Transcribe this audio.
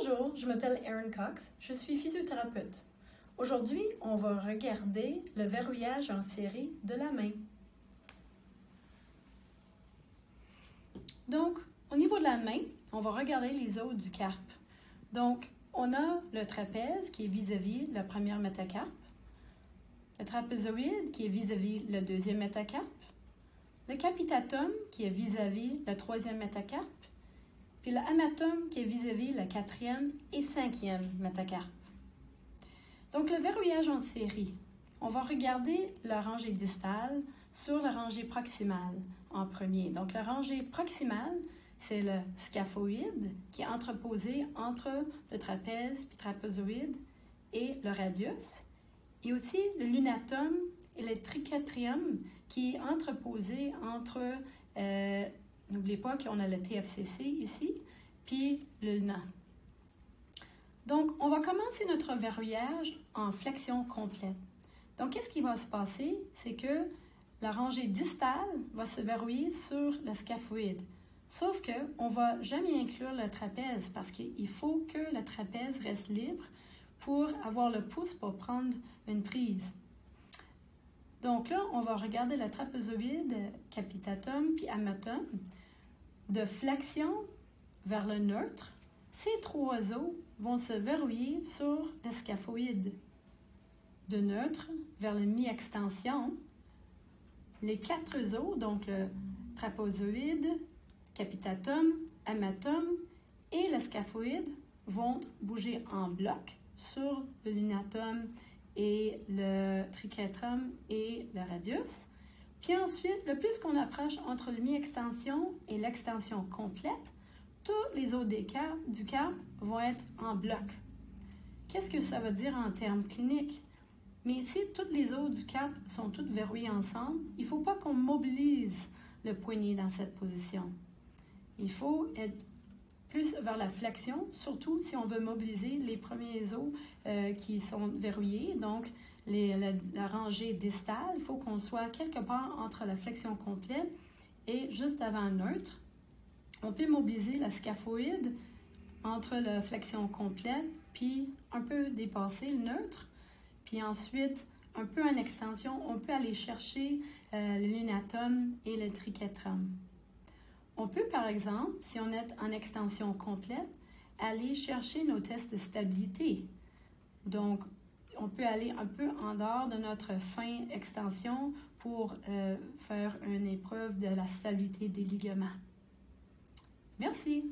Bonjour, je m'appelle Erin Cox, je suis physiothérapeute. Aujourd'hui, on va regarder le verrouillage en série de la main. Donc, au niveau de la main, on va regarder les os du carpe. Donc, on a le trapèze qui est vis-à-vis la première métacarpe, le trapézoïde qui est vis-à-vis le deuxième métacarpe, le capitatum qui est vis-à-vis le troisième métacarpe, puis le hamatum qui est vis-à-vis le quatrième et cinquième métacarpe. Donc, le verrouillage en série, on va regarder la rangée distale sur la rangée proximale en premier. Donc, la rangée proximale, c'est le scaphoïde qui est entreposé entre le trapèze puis trapézoïde et le radius. Et aussi le lunatum et le triquetrium qui est entreposé entre, n'oubliez pas qu'on a le TFCC ici, puis le luna. Donc, on va commencer notre verrouillage en flexion complète. Donc, qu'est-ce qui va se passer? C'est que la rangée distale va se verrouiller sur le scaphoïde. Sauf qu'on ne va jamais inclure le trapèze parce qu'il faut que le trapèze reste libre pour avoir le pouce pour prendre une prise. Donc là, on va regarder le trapézoïde, capitatum puis hamatum. De flexion vers le neutre, ces trois os vont se verrouiller sur le scaphoïde. De neutre vers le mi-extension, les quatre os, donc le trapézoïde, capitatum, hamatum et le scaphoïde vont bouger en bloc sur le lunatum et le triquetrum et le radius. Puis ensuite, le plus qu'on approche entre le mi-extension et l'extension complète, tous les os du carpe vont être en bloc. Qu'est-ce que ça veut dire en termes cliniques? Mais si tous les os du carpe sont tous verrouillés ensemble, il ne faut pas qu'on mobilise le poignet dans cette position. Il faut être plus vers la flexion, surtout si on veut mobiliser les premiers os qui sont verrouillés, donc la rangée distale. Il faut qu'on soit quelque part entre la flexion complète et juste avant neutre. On peut mobiliser la scaphoïde entre la flexion complète, puis un peu dépasser le neutre. Puis ensuite, un peu en extension, on peut aller chercher le lunatum et le triquetrum. On peut, par exemple, si on est en extension complète, aller chercher nos tests de stabilité. Donc, on peut aller un peu en dehors de notre fin extension pour faire une épreuve de la stabilité des ligaments. Merci.